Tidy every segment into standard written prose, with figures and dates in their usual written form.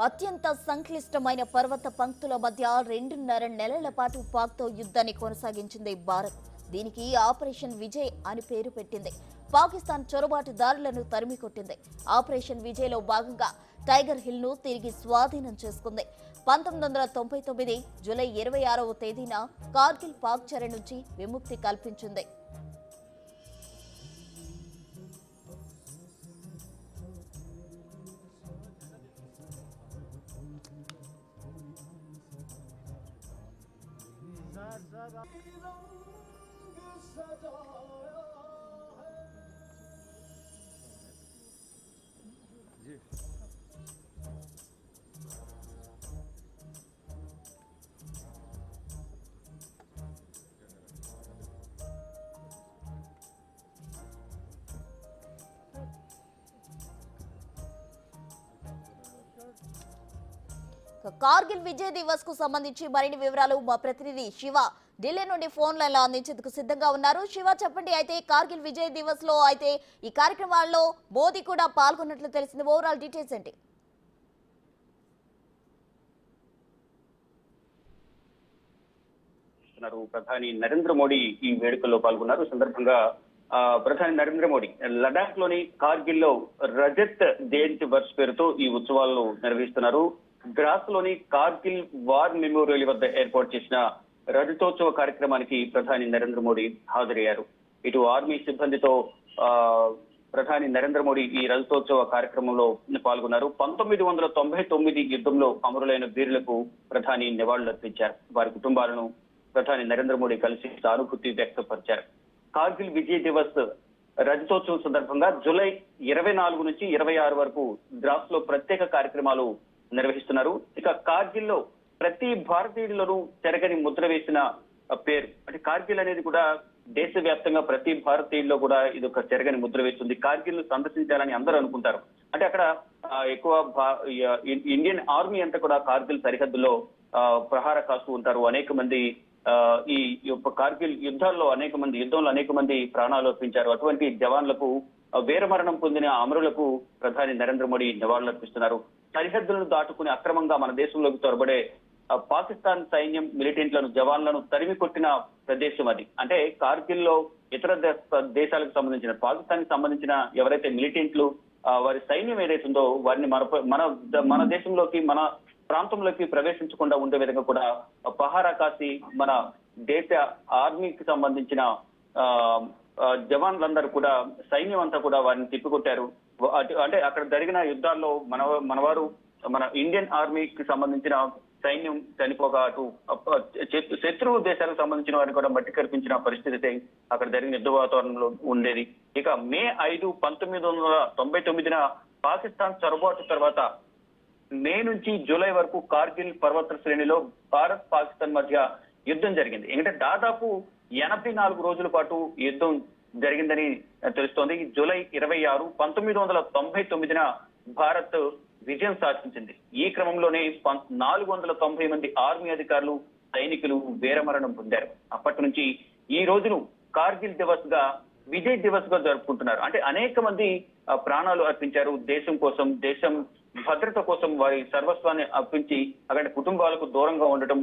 అత్యంత సంక్లిష్టమైన పర్వత పంక్తుల మధ్య 2.5 నెలల పాటు పాక్తో యుద్ధాన్ని కొనసాగించింది భారత్. దీనికి ఆపరేషన్ విజయ్ అని పేరు పెట్టింది. పాకిస్తాన్ చొరబాటుదారులను తరిమి కొట్టింది. ఆపరేషన్ విజయ్లో భాగంగా టైగర్ హిల్ ను తిరిగి స్వాధీనం చేసుకుంది. 1999 జూలై 26వ తేదీన కార్గిల్ పాక్ చెర నుంచి విముక్తి కల్పించింది. కార్గిల్ విజయ్ దివస్ కు సంబంధించి మరిన్ని వివరాలు మా ప్రతినిధి శివ ఢిల్లీ నుండి ఫోన్ లైన్ లో అందించేందుకు సిద్ధంగా ఉన్నారు. శివ, చెప్పండి. అయితే కార్గిల్ విజయ్ దివస్ లో అయితే ఈ కార్యక్రమాల్లో మోదీ కూడా పాల్గొన్నట్లు తెలిసింది. ఓవరాల్ డీటెయిల్స్ ఏంటి? ప్రధాని నరేంద్ర మోడీ ఈ వేడుకల్లో పాల్గొన్నారు. సందర్భంగా ప్రధాని నరేంద్ర మోడీ లడాక్ లోని కార్గిల్ లో రజత్ జయంతి వర్ష్ పేరుతో ఈ ఉత్సవాలను నిర్వహిస్తున్నారు. ద్రాస్ లోని కార్గిల్ వార్ మెమోరియల్ వద్ద ఏర్పాటు చేసిన రజతోత్సవ కార్యక్రమానికి ప్రధాని నరేంద్ర మోడీ హాజరయ్యారు. ఇటు ఆర్మీ సిబ్బందితో ప్రధాని నరేంద్ర మోడీ ఈ రజతోత్సవ కార్యక్రమంలో పాల్గొన్నారు. 1999 యుద్ధంలో అమరులైన వీరులకు ప్రధాని నివాళులర్పించారు. వారి కుటుంబాలను ప్రధాని నరేంద్ర మోడీ కలిసి సానుభూతి వ్యక్తపరిచారు. కార్గిల్ విజయ్ దివస్ రజతోత్సవం సందర్భంగా జూలై 24 నుంచి 26 వరకు ద్రాస్ లో ప్రత్యేక కార్యక్రమాలు నిర్వహిస్తున్నారు. ఇక కార్గిల్ లో ప్రతి భారతీయుడిలోనూ చెరగని ముద్ర వేసిన పేరు అంటే కార్గిల్ అనేది కూడా దేశవ్యాప్తంగా ప్రతి భారతీయుల్లో కూడా ఇది ఒక చెరగని ముద్ర వేస్తుంది. కార్గిల్ ను సందర్శించాలని అందరూ అనుకుంటారు. అంటే అక్కడ ఎక్కువ ఇండియన్ ఆర్మీ అంతా కూడా కార్గిల్ సరిహద్దులో ప్రహార కాస్తూ ఉంటారు. అనేక మంది ఈ కార్గిల్ యుద్ధంలో అనేక మంది ప్రాణాలు అర్పించారు. అటువంటి జవాన్లకు వీరమరణం పొందిన అమరులకు ప్రధాని నరేంద్ర మోడీ నివాళులర్పిస్తున్నారు. సరిహద్దులను దాటుకుని అక్రమంగా మన దేశంలోకి చొరబడే పాకిస్తాన్ సైన్యం మిలిటెంట్లను జవాన్లను తరిమి కొట్టిన ప్రదేశం అది. అంటే కార్గిల్ లో ఇతర దేశాలకు సంబంధించిన పాకిస్తాన్ కి సంబంధించిన ఎవరైతే మిలిటెంట్లు వారి సైన్యం ఏదైతుందో వారిని మన దేశంలోకి మన ప్రాంతంలోకి ప్రవేశించకుండా ఉండే విధంగా కూడా పహారా కాసి మన దేశ ఆర్మీకి సంబంధించిన జవాన్లందరూ కూడా సైన్యం అంతా కూడా వారిని తిప్పికొట్టారు. అంటే అక్కడ జరిగిన యుద్ధాల్లో మన ఇండియన్ ఆర్మీకి సంబంధించిన సైన్యం చనిపోగా అటు శత్రు దేశాలకు సంబంధించిన వారిని కూడా మట్టి కల్పించిన పరిస్థితి అక్కడ జరిగిన యుద్ధ వాతావరణంలో ఉండేది. ఇక మే 5, 1999 పాకిస్తాన్ చొరబాటు తర్వాత మే నుంచి జూలై వరకు కార్గిల్ పర్వత శ్రేణిలో భారత్ పాకిస్తాన్ మధ్య యుద్ధం జరిగింది. ఎందుకంటే దాదాపు 84 రోజుల పాటు యుద్ధం జరిగిందని తెలుస్తోంది. జూలై 26, 1999 భారత్ విజయం సాధించింది. ఈ క్రమంలోనే 490 మంది ఆర్మీ అధికారులు, సైనికులు వీరమరణం పొందారు. అప్పటి నుంచి ఈ రోజును కార్గిల్ దివస్ గా విజయ్ దివస్ గా జరుపుకుంటున్నారు. అంటే అనేక మంది ప్రాణాలు అర్పించారు. దేశం కోసం, దేశం భద్రత కోసం వారి సర్వస్వాన్ని అర్పించి అక్కడ కుటుంబాలకు దూరంగా ఉండటం,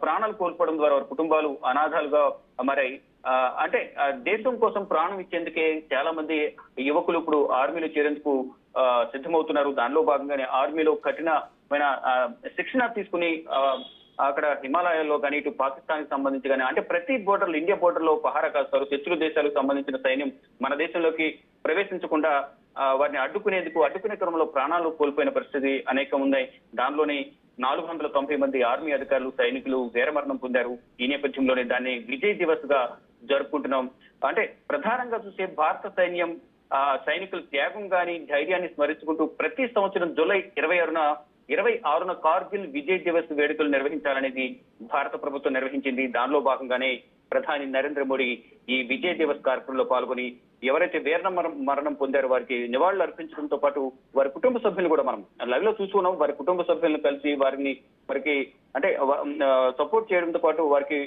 ప్రాణాలు కోల్పోవడం ద్వారా వారి కుటుంబాలు అనాథాలుగా మారాయి. అంటే దేశం కోసం ప్రాణం ఇచ్చేందుకే చాలా మంది యువకులు ఇప్పుడు ఆర్మీలో చేరేందుకు సిద్ధమవుతున్నారు. దానిలో భాగంగానే ఆర్మీలో కఠినమైన శిక్షణ తీసుకుని అక్కడ హిమాలయాల్లో కానీ ఇటు పాకిస్తాన్ కి సంబంధించి కానీ అంటే ప్రతి బోర్డర్లు ఇండియా బోర్డర్ లో పహారా కాస్తారు. శత్రు దేశాలకు సంబంధించిన సైన్యం మన దేశంలోకి ప్రవేశించకుండా వారిని అడ్డుకునే క్రమంలో ప్రాణాలు కోల్పోయిన పరిస్థితి అనేకం ఉన్నాయి. దానిలోనే 490 మంది ఆర్మీ అధికారులు, సైనికులు వీరమరణం పొందారు. ఈ నేపథ్యంలోనే దాన్ని విజయ్ దివస్ గా జరుపుకుంటున్నాం. అంటే ప్రధానంగా చూసే భారత సైన్యం సైనికుల త్యాగం గాని ధైర్యాన్ని స్మరించుకుంటూ ప్రతి సంవత్సరం జూలై 26న కార్గిల్ విజయ్ దివస్ వేడుకలు నిర్వహించాలనేది భారత ప్రభుత్వం నిర్వహించింది. దానిలో భాగంగానే ప్రధాని నరేంద్ర మోడీ ఈ విజయ్ దివస్ కార్యక్రమంలో పాల్గొని ఎవరైతే మరణం పొందారో వారికి నివాళులు అర్పించడంతో పాటు వారి కుటుంబ సభ్యులు కూడా మనం లైవ్ లో చూసుకున్నాం. వారి కుటుంబ సభ్యులను కలిసి వారికి అంటే సపోర్ట్ చేయడంతో పాటు వారికి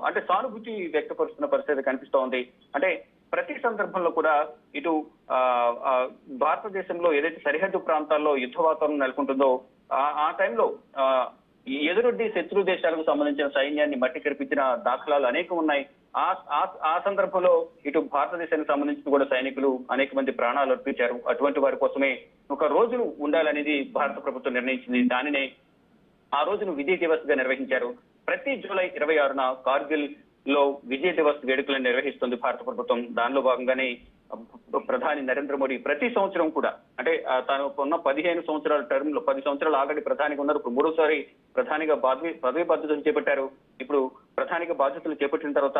అంటే సానుభూతి వ్యక్తపరుస్తున్న పరిస్థితి కనిపిస్తా ఉంది. అంటే ప్రతి సందర్భంలో కూడా ఇటు భారతదేశంలో ఏదైతే సరిహద్దు ప్రాంతాల్లో యుద్ధ వాతావరణం నెలకొంటుందో ఆ టైంలో ఎదురొడ్డి శత్రు దేశాలకు సంబంధించిన సైన్యాన్ని మట్టి కరిపించిన దాఖలాలు అనేకం ఉన్నాయి. ఆ సందర్భంలో ఇటు భారతదేశానికి సంబంధించిన కూడా సైనికులు అనేక మంది ప్రాణాలు అర్పించారు. అటువంటి వారి కోసమే ఒక రోజును ఉండాలనేది భారత ప్రభుత్వం నిర్ణయించింది. దానినే ఆ రోజును విజయ్ దివస్ గా నిర్వహించారు. ప్రతి జూలై 26న కార్గిల్ లో విజయ్ దివస్ వేడుకలను నిర్వహిస్తుంది భారత ప్రభుత్వం. దానిలో భాగంగానే ప్రధాని నరేంద్ర మోడీ ప్రతి సంవత్సరం కూడా అంటే తాను ఉన్న 15 సంవత్సరాల టర్మ్ లో 10 సంవత్సరాలు ఆల్రెడీ ప్రధానిగా ఉన్నారు. ఇప్పుడు మూడోసారి ప్రధానిగా పదవి బాధ్యతలు చేపట్టారు. ఇప్పుడు ప్రధానిగా బాధ్యతలు చేపట్టిన తర్వాత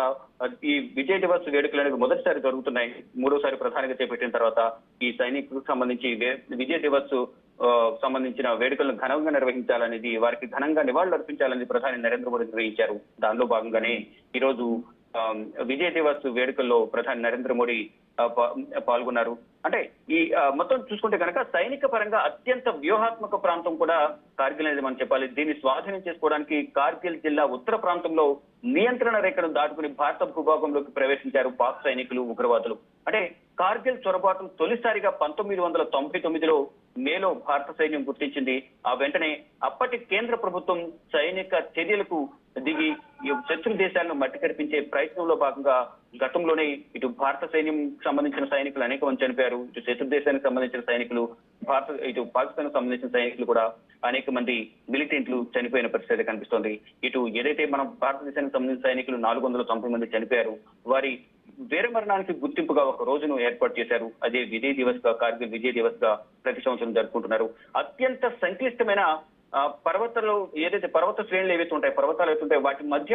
ఈ విజయ్ దివస్ వేడుకలు అనేవి మొదటిసారి జరుగుతున్నాయి. మూడోసారి ప్రధానిగా చేపట్టిన తర్వాత ఈ సైనికులకు సంబంధించి విజయ్ దివస్ సంబంధించిన వేడుకలను ఘనంగా నిర్వహించాలనేది, వారికి ఘనంగా నివాళులు అర్పించాలని ప్రధాని నరేంద్ర మోడీ నిర్వహించారు. దానిలో భాగంగానే ఈ రోజు విజయ్ దివస్ వేడుకల్లో ప్రధాని నరేంద్ర మోడీ పాల్గొన్నారు. అంటే ఈ మొత్తం చూసుకుంటే కనుక సైనిక పరంగా అత్యంత వ్యూహాత్మక ప్రాంతం కూడా కార్గిల్ అనేది మనం చెప్పాలి. దీన్ని స్వాధీనం చేసుకోవడానికి కార్గిల్ జిల్లా ఉత్తర ప్రాంతంలో నియంత్రణ రేఖను దాటుకుని భారత భూభాగంలోకి ప్రవేశించారు పాక్ సైనికులు, ఉగ్రవాదులు. అంటే కార్గిల్ చొరబాటును తొలిసారిగా 1999లో మేలో భారత సైన్యం గుర్తించింది. ఆ వెంటనే అప్పటి కేంద్ర ప్రభుత్వం సైనిక చర్యలకు దిగి శత్రు దేశాలను మట్టి కరిపించే ప్రయత్నంలో భాగంగా గతంలోనే ఇటు భారత సైన్యం సంబంధించిన సైనికులు అనేక మంది చనిపోయారు. ఇటు శత్రు దేశానికి సంబంధించిన సైనికులు, ఇటు పాకిస్తాన్ సంబంధించిన సైనికులు కూడా అనేక మంది మిలిటెంట్లు చనిపోయిన పరిస్థితి కనిపిస్తోంది. ఇటు ఏదైతే మనం భారతదేశానికి సంబంధించిన సైనికులు 490 మంది చనిపోయారు, వారి వీరమరణానికి గుర్తింపుగా ఒక రోజును ఏర్పాటు చేశారు. అదే విజయ్ దివస్ గా, కార్గిల్ విజయ్ దివస్ గా ప్రతి సంవత్సరం జరుపుకుంటున్నారు. అత్యంత సంక్లిష్టమైన పర్వతాలు ఏదైతే పర్వత శ్రేణులు ఏవైతే ఉంటాయి, పర్వతాలు ఏవైతే ఉంటాయి, వాటి మధ్య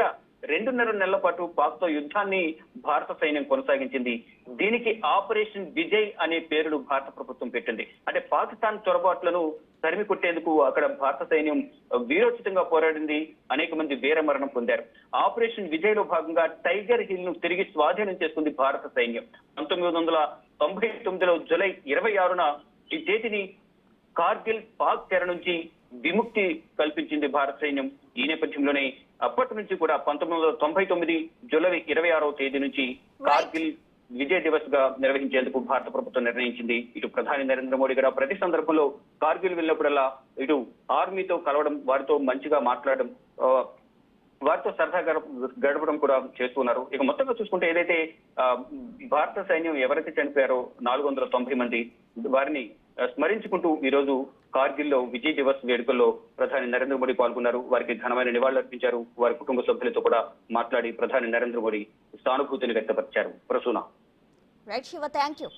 2.5 నెలల పాటు పాక్ తో యుద్ధాన్ని భారత సైన్యం కొనసాగించింది. దీనికి ఆపరేషన్ విజయ్ అనే పేరును భారత ప్రభుత్వం పెట్టింది. అంటే పాకిస్తాన్ చొరబాట్లను తరిమి కొట్టేందుకు అక్కడ భారత సైన్యం వీరోచితంగా పోరాడింది. అనేక మంది వీరమరణం పొందారు. ఆపరేషన్ విజయ్ లో భాగంగా టైగర్ హిల్ ను తిరిగి స్వాధీనం చేసుకుంది భారత సైన్యం. 1999లో జూలై 26న ఈ చేతిని కార్గిల్ పాక్ తెర నుంచి విముక్తి కల్పించింది భారత సైన్యం. ఈ నేపథ్యంలోనే అప్పటి నుంచి కూడా 1999 జూలై 26వ తేదీ నుంచి కార్గిల్ విజయ్ దివస్ గా నిర్వహించేందుకు భారత ప్రభుత్వం నిర్ణయించింది. ఇటు ప్రధాని నరేంద్ర మోడీ గారు ప్రతి సందర్భంలో కార్గిల్ వెళ్ళినప్పుడల్లా ఇటు ఆర్మీతో కలవడం, వారితో మంచిగా మాట్లాడడం, వారితో సరదా గడపడం కూడా చేస్తున్నారు. ఇక మొత్తంగా చూసుకుంటే ఏదైతే భారత సైన్యం ఎవరైతే చనిపోయారో 490 మంది, వారిని స్మరించుకుంటూ ఈ రోజు కార్గిల్లో విజయ్ దివస్ వేడుకల్లో ప్రధాని నరేంద్ర మోడీ పాల్గొన్నారు. వారికి ఘనమైన నివాళులు అర్పించారు. వారి కుటుంబ సభ్యులతో కూడా మాట్లాడి ప్రధాని నరేంద్ర మోడీ సానుభూతిని వ్యక్తపరిచారు. Prasuna. Right Shiva, thank you.